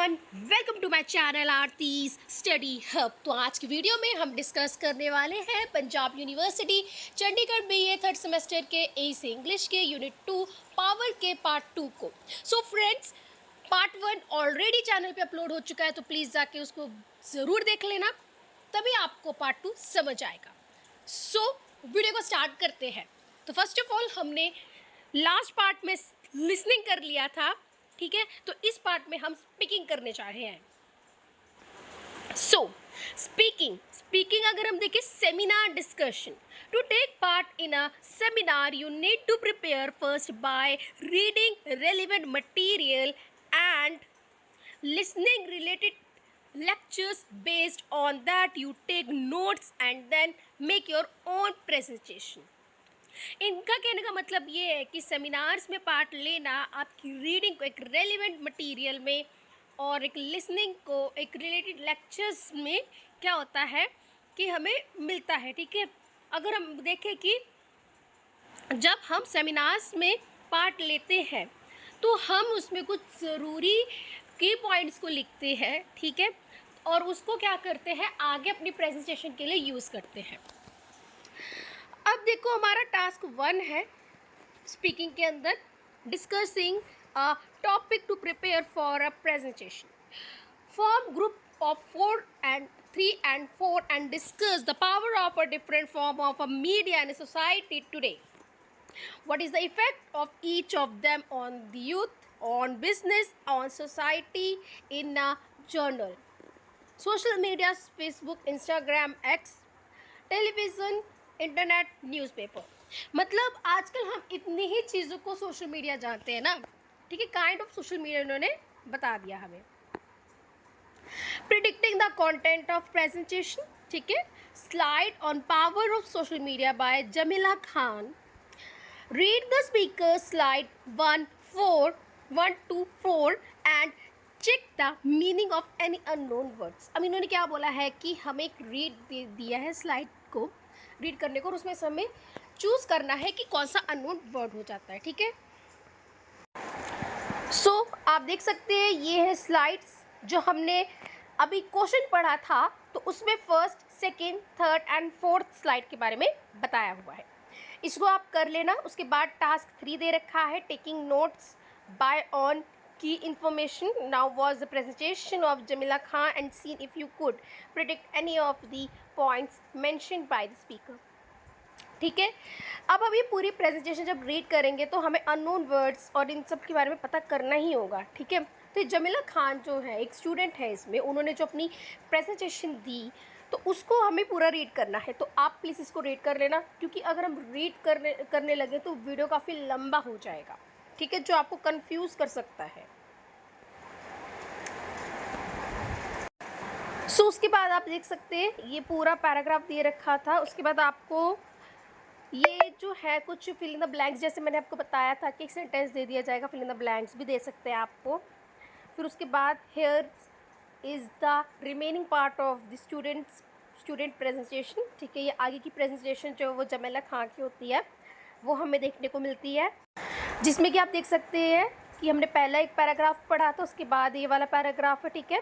Everyone, welcome to my channel Aarti's study hub. तो आज की वीडियो में हम डिस्कस करने वाले हैं Punjab university Chandigarh BA third semester के एसी इंग्लिश के यूनिट 2 पावर के पार्ट 2 को। So friends, part 1 already channel पे अपलोड हो चुका है, तो प्लीज़ जाके उसको ज़रूर देख लेना, तभी आपको पार्ट 2 समझ आएगा। सो वीडियो को स्टार्ट करते हैं। तो फर्स्ट ऑफ ऑल हमने लास्ट पार्ट में लिसनिंग कर लिया था, ठीक है। तो इस पार्ट में हम स्पीकिंग करने जा रहे हैं। सो स्पीकिंग अगर हम देखें, seminar discussion. To take part in a seminar you need to prepare first by reading relevant material and listening related lectures. Based on that you take notes and then make your own presentation. इनका कहने का मतलब ये है कि seminars में part लेना आपकी रीडिंग को एक रेलिवेंट मटेरियल में और एक लिसनिंग को एक रिलेटेड लेक्चर्स में क्या होता है कि हमें मिलता है, ठीक है। अगर हम देखें कि जब हम सेमिनार्स में पार्ट लेते हैं तो हम उसमें कुछ ज़रूरी की पॉइंट्स को लिखते हैं, ठीक है, और उसको क्या करते हैं आगे अपनी प्रेजेंटेशन के लिए यूज़ करते हैं। अब देखो, हमारा टास्क 1 है स्पीकिंग के अंदर, discussing a topic to prepare for a presentation. Form group of 3 and 4 and discuss the power of a different form of a media in a society today. What is the effect of each of them on the youth, on business, on society, in a journal? Social media, Facebook, Instagram, X, television, internet, newspaper. मतलब आजकल हम इतनी ही चीज़ों को social media जानते हैं ना, ठीक है। काइंड ऑफ सोशल मीडिया उन्होंने बता दिया हमें। Predicting the content of presentation, ठीक है। Slide on power of social media by Jamila Khan. Read the speaker slide 1 to 4 and check the meaning of any unknown words. अब इन्होंने क्या बोला है कि हमें एक रीड दिया है स्लाइड को रीड करने को, और उसमें से हमें चूज़ करना है कि कौन सा अननोन वर्ड हो जाता है, ठीक है। सो आप देख सकते हैं ये है स्लाइड्स जो हमने अभी क्वेश्चन पढ़ा था, तो उसमें first, second, third and fourth slide के बारे में बताया हुआ है। इसको आप कर लेना। उसके बाद टास्क 3 दे रखा है, taking notes by on key information. Now was the presentation of Jamila Khan and seen if you could predict any of the points mentioned by the speaker. ठीक है। अब ये पूरी प्रेजेंटेशन जब रीड करेंगे तो हमें अननोन वर्ड्स और इन सब के बारे में पता करना ही होगा, ठीक है। तो जमीला खान जो है एक स्टूडेंट है, इसमें उन्होंने जो अपनी प्रेजेंटेशन दी तो उसको हमें पूरा रीड करना है। तो आप प्लीज़ इसको रीड कर लेना, क्योंकि अगर हम रीड करने लगे तो वीडियो काफ़ी लंबा हो जाएगा, ठीक है, जो आपको कंफ्यूज कर सकता है। सो उसके बाद आप देख सकते हैं ये पूरा पैराग्राफ दे रखा था। उसके बाद आपको ये जो है कुछ फिल इन द ब्लैंक्स, जैसे मैंने आपको बताया था कि एक सेंटेंस दे दिया जाएगा, फिल इन द ब्लैंक्स भी दे सकते हैं आपको। फिर उसके बाद here is the remaining part of the student presentation, ठीक है। ये आगे की प्रेजेंटेशन जो वो जमीला खान की होती है वो हमें देखने को मिलती है, जिसमें कि आप देख सकते हैं कि हमने पहला एक पैराग्राफ पढ़ा था, उसके बाद ये वाला पैराग्राफ है, ठीक है।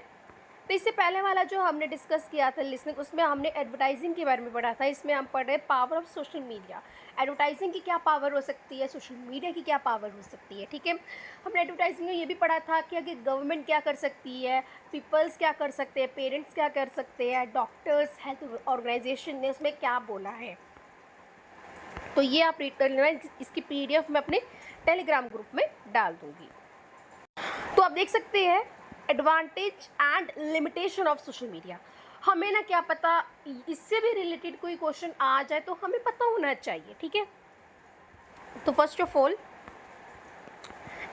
तो इससे पहले वाला जो हमने डिस्कस किया था लिसनिंग, उसमें हमने एडवर्टाइजिंग के बारे में पढ़ा था। इसमें हम पढ़ रहे power of social media. Advertising की क्या पावर हो सकती है, सोशल मीडिया की क्या पावर हो सकती है, ठीक है। हमने एडवर्टाइजिंग में ये भी पढ़ा था कि अगर गवर्नमेंट क्या कर सकती है, पीपल्स क्या कर सकते हैं, पेरेंट्स क्या कर सकते हैं, डॉक्टर्स, हेल्थ ऑर्गेनाइजेशन ने उसमें क्या बोला है। तो ये आप रीड कर लेना। इसकी PDF मैं अपने टेलीग्राम ग्रुप में डाल दूँगी। तो आप देख सकते हैं advantage and limitation of social media. हमें ना क्या पता, इससे भी रिलेटेड कोई क्वेश्चन आ जाए तो हमें पता होना चाहिए, ठीक है। तो first of all,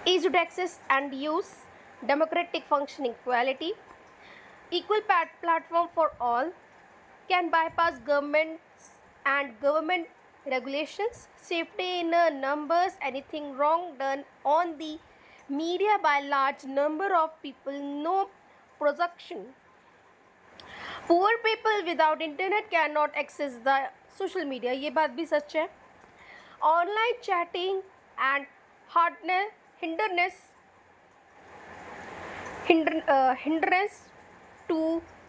easy to access and use, democratic functioning, equality, equal platform for all, can bypass governments and government regulations, safety in numbers, anything wrong done on the media by large number of people, no protection. Poor people without internet cannot access the social media, ये बात भी सच है। Online chatting and hinderness hindrance to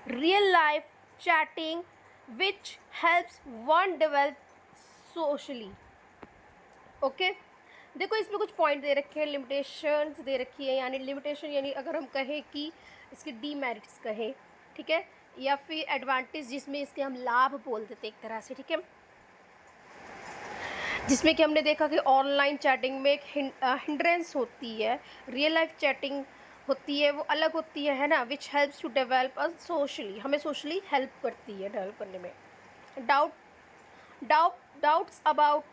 real life chatting which helps one develop socially. Okay देखो इसमें कुछ point दे रखे हैं, limitations दे रखी है, यानी लिमिटेशन यानी अगर हम कहें कि इसके डीमेरिट्स कहें, ठीक है, या फिर एडवांटेज जिसमें इसके हम लाभ बोल देते एक तरह से, ठीक है, जिसमें कि हमने देखा कि ऑनलाइन चैटिंग में एक हिंड्रेंस होती है, रियल लाइफ चैटिंग होती है वो अलग होती है ना, which helps to develop us socially, हमें सोशली हेल्प करती है डेवलप करने में. Doubts about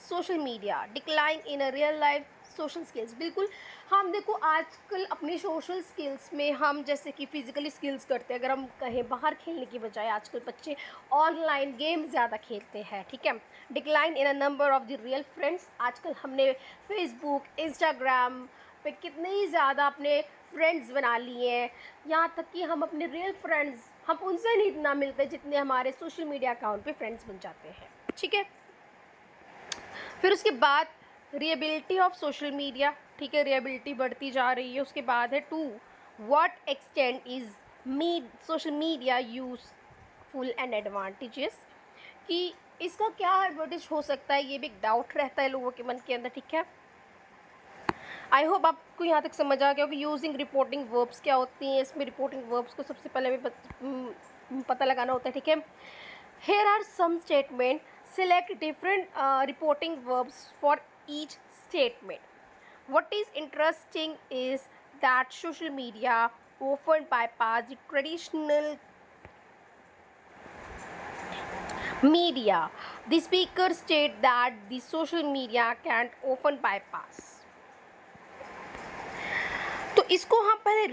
social media decline in a real life social skills. बिल्कुल हम देखो आजकल अपनी सोशल स्किल्स में हम जैसे कि फिजिकली स्किल्स करते हैं, अगर हम कहें बाहर खेलने की बजाय आजकल बच्चे ऑनलाइन गेम ज़्यादा खेलते हैं, ठीक है. Decline in a number of the real friends. आजकल हमने फेसबुक इंस्टाग्राम पे कितने ही ज़्यादा अपने फ्रेंड्स बना लिए हैं, यहाँ तक कि हम अपने रियल फ्रेंड्स हम उनसे नहीं इतना मिलते जितने हमारे सोशल मीडिया अकाउंट पे फ्रेंड्स बन जाते हैं, ठीक है. फिर उसके बाद रिएबिलिटी ऑफ सोशल मीडिया, ठीक है, रिएबिलिटी बढ़ती जा रही है. उसके बाद है to what extent is social media useful and advantages, कि इसका क्या एडवांटेज हो सकता है, ये भी एक डाउट रहता है लोगों के मन के अंदर, ठीक है. आई होप आपको यहाँ तक समझ आ गया कि यूजिंग रिपोर्टिंग वर्ब्स क्या होती हैं. इसमें रिपोर्टिंग वर्ब्स को सबसे पहले हमें पता लगाना होता है, ठीक है. Here are some statements. Select different reporting verbs for each statement. What is interesting is that social media often bypass the traditional media. The speaker state that the social media can't often bypass. तो इसको हम पहले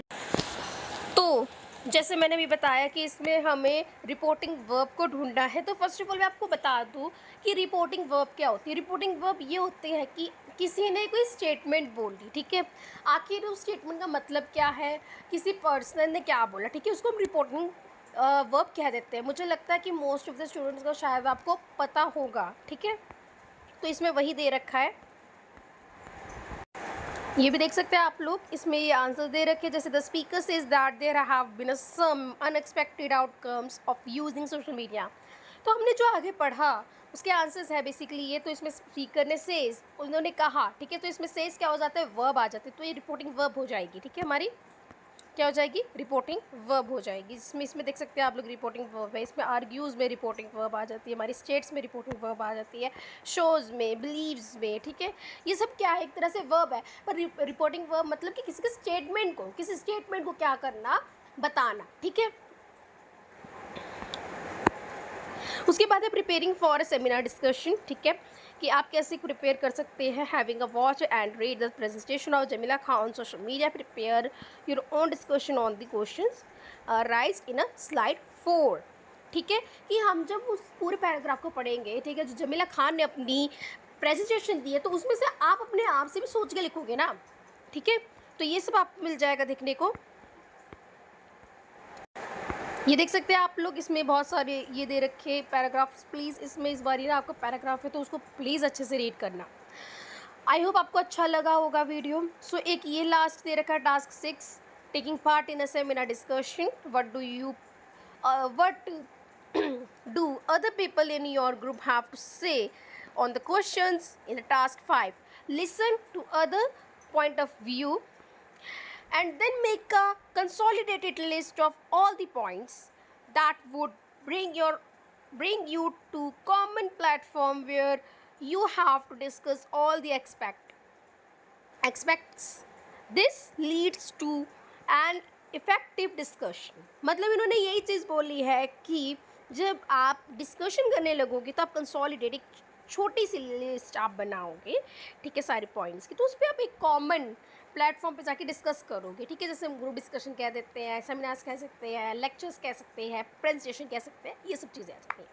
तो जैसे मैंने भी बताया कि इसमें हमें रिपोर्टिंग वर्ब को ढूंढना है. तो फर्स्ट ऑफ ऑल मैं आपको बता दूं कि रिपोर्टिंग वर्ब क्या होती है. रिपोर्टिंग वर्ब ये होते हैं कि किसी ने कोई स्टेटमेंट बोल दी, ठीक है, आखिर उस स्टेटमेंट का मतलब क्या है, किसी पर्सन ने क्या बोला, ठीक है, उसको हम रिपोर्टिंग वर्ब कह देते हैं. मुझे लगता है कि मोस्ट ऑफ द स्टूडेंट्स को शायद आपको पता होगा, ठीक है. तो इसमें वही दे रखा है, ये भी देख सकते हैं आप लोग. इसमें ये आंसर दे रखे जैसे the speaker says that there have been some unexpected outcomes of using social media. तो हमने जो आगे पढ़ा उसके आंसर्स है बेसिकली ये. तो इसमें स्पीकर ने सेज, उन्होंने कहा, ठीक है, तो इसमें सेज क्या हो जाता है, वर्ब आ जाते हैं. तो ये रिपोर्टिंग वर्ब हो जाएगी, ठीक है, हमारी क्या हो जाएगी, रिपोर्टिंग वर्ब हो जाएगी. इसमें देख सकते हैं आप लोग रिपोर्टिंग वर्ब है. इसमें आर्ग्यूज़ में रिपोर्टिंग वर्ब आ जाती है, हमारी स्टेट्स में रिपोर्टिंग वर्ब आ जाती है, शोज़ में, बिलीव्स में, ठीक है. ये सब क्या है, एक तरह से वर्ब है. पर रिपोर्टिंग वर्ब मतलब कि किसी स्टेटमेंट को क्या करना, बताना, ठीक है. उसके बाद है preparing for a seminar discussion, ठीक है, कि आप कैसे प्रिपेयर कर सकते हैं. Having a watch and read the presentation of Jamila Khan on social media, prepare your own discussion on the questions rise in a slide 4, ठीक है, कि हम जब उस पूरे पैराग्राफ को पढ़ेंगे, ठीक है, जो जमीला खान ने अपनी प्रेजेंटेशन दी है, तो उसमें से आप अपने आप से भी सोच के लिखोगे ना, ठीक है. तो ये सब आपको मिल जाएगा देखने को. ये देख सकते हैं आप लोग, इसमें बहुत सारे ये दे रखे पैराग्राफ्स. प्लीज़ इसमें इस बार ना आपको पैराग्राफ है तो उसको प्लीज़ अच्छे से रीड करना. आई होप आपको अच्छा लगा होगा वीडियो. सो एक ये लास्ट दे रखा है task 6, taking part in a seminar discussion. What do other people in your group have to say on the questions in the task 5. Listen to other point of view and then make a consolidated list of all the points that would bring you to common platform where you have to discuss all the aspects. This leads to an effective discussion. मतलब इन्होंने यही चीज़ बोली है कि जब आप discussion करने लगोगे तो आप कंसोलिडेट एक छोटी सी लिस्ट आप बनाओगे, ठीक है, सारे पॉइंट्स की. तो उस पर आप एक कॉमन प्लेटफॉर्म पे जाके डिस्कस करोगे, ठीक है. जैसे हम ग्रुप डिस्कशन कह देते हैं, सेमिनार्स कह सकते हैं, लेक्चर्स कह सकते हैं, प्रेजेंटेशन कह सकते हैं, ये सब चीज़ें आ जाती हैं.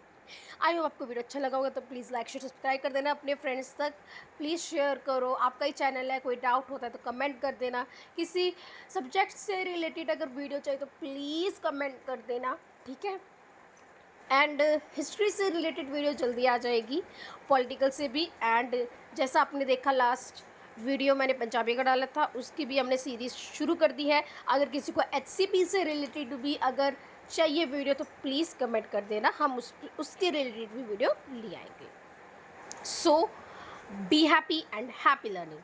आई होप आपको वीडियो अच्छा लगा होगा. तो प्लीज़ लाइक शेयर सब्सक्राइब कर देना अपने फ्रेंड्स तक. प्लीज़ शेयर करो. आपका ही चैनल है, कोई डाउट होता है तो कमेंट कर देना. किसी सब्जेक्ट से रिलेटेड अगर वीडियो चाहिए तो प्लीज़ कमेंट कर देना, ठीक है. एंड हिस्ट्री से रिलेटेड वीडियो जल्दी आ जाएगी, पॉलिटिकल से भी. एंड जैसा आपने देखा लास्ट वीडियो मैंने पंजाबी का डाला था, उसकी भी हमने सीरीज़ शुरू कर दी है। अगर किसी को एचसीपी से रिलेटेड भी अगर चाहिए वीडियो तो प्लीज़ कमेंट कर देना, हम उसके रिलेटेड भी वीडियो ले आएंगे। So be happy and happy learning.